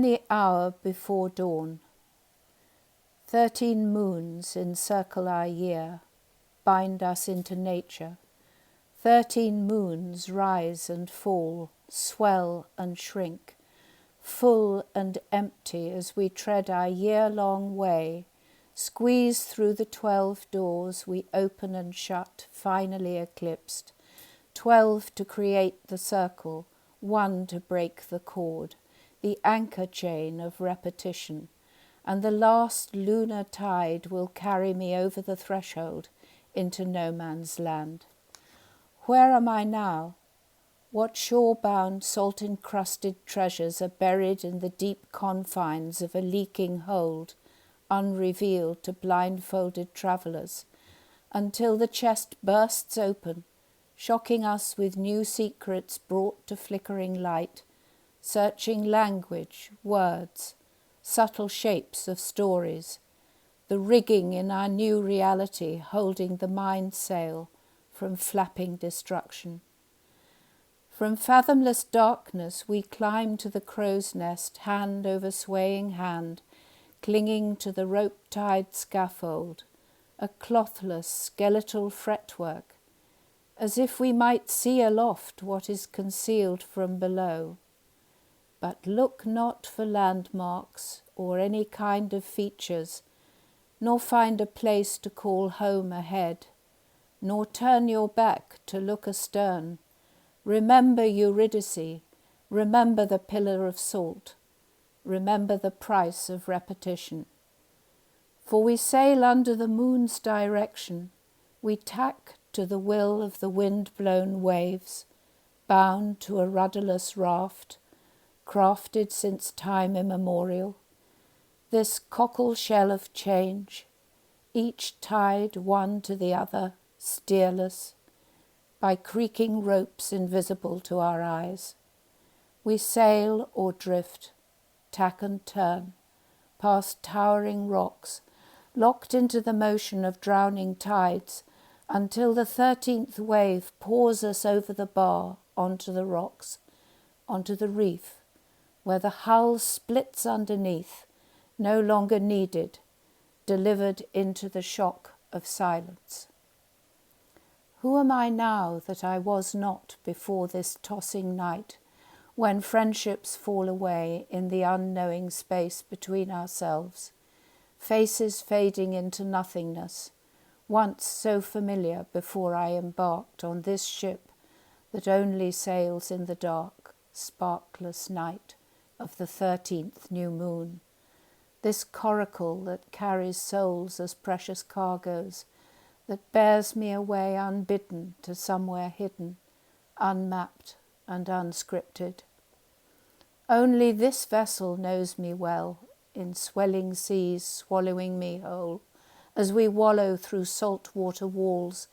In the hour before dawn, 13 moons encircle our year, bind us into nature. 13 moons rise and fall, swell and shrink, full and empty as we tread our year-long way, squeeze through the 12 doors we open and shut, finally eclipsed, 12 to create the circle, 1 to break the cord, the anchor chain of repetition, and the last lunar tide will carry me over the threshold into no man's land. Where am I now? What shore-bound, salt-encrusted treasures are buried in the deep confines of a leaking hold, unrevealed to blindfolded travellers, until the chest bursts open, shocking us with new secrets brought to flickering light, searching language, words, subtle shapes of stories, the rigging in our new reality holding the mind sail from flapping destruction. From fathomless darkness we climb to the crow's nest, hand over swaying hand, clinging to the rope-tied scaffold, a clothless, skeletal fretwork, as if we might see aloft what is concealed from below. But look not for landmarks or any kind of features, nor find a place to call home ahead, nor turn your back to look astern. Remember Eurydice, remember the pillar of salt, remember the price of repetition. For we sail under the moon's direction, we tack to the will of the wind-blown waves, bound to a rudderless raft, crafted since time immemorial, this cockle shell of change, each tied one to the other, steerless, by creaking ropes invisible to our eyes. We sail or drift, tack and turn, past towering rocks, locked into the motion of drowning tides, until the 13th wave pours us over the bar onto the rocks, onto the reef, where the hull splits underneath, no longer needed, delivered into the shock of silence. Who am I now that I was not before this tossing night, when friendships fall away in the unknowing space between ourselves, faces fading into nothingness, once so familiar before I embarked on this ship that only sails in the dark, sparkless night of the 13th new moon, this coracle that carries souls as precious cargoes, that bears me away unbidden to somewhere hidden, unmapped and unscripted. Only this vessel knows me well, in swelling seas swallowing me whole, as we wallow through salt water walls,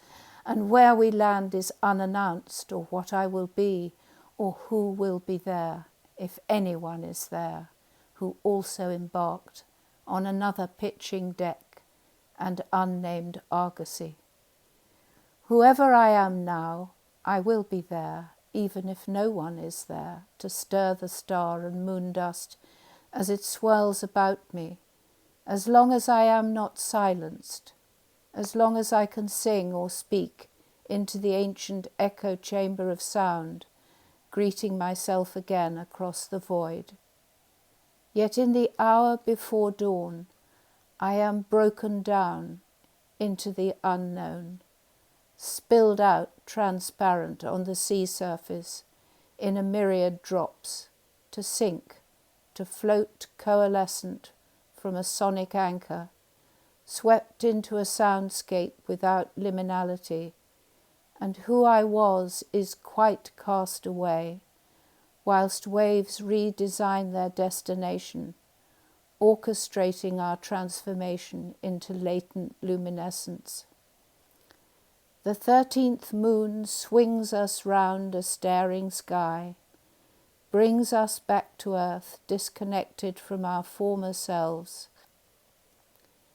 and where we land is unannounced, or what I will be, or who will be there, if anyone is there, who also embarked on another pitching deck and unnamed argosy. Whoever I am now, I will be there, even if no one is there, to stir the star and moon dust as it swirls about me, as long as I am not silenced, as long as I can sing or speak into the ancient echo chamber of sound, greeting myself again across the void. Yet in the hour before dawn, I am broken down into the unknown, spilled out transparent on the sea surface in a myriad drops, to sink, to float coalescent from a sonic anchor, swept into a soundscape without liminality, and who I was is quite cast away, whilst waves redesign their destination, orchestrating our transformation into latent luminescence. The 13th moon swings us round a staring sky, brings us back to earth disconnected from our former selves,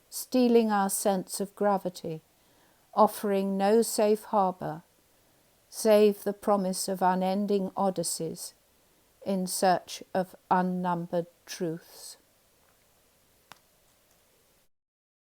stealing our sense of gravity, offering no safe harbour, save the promise of unending odysseys in search of unnumbered truths.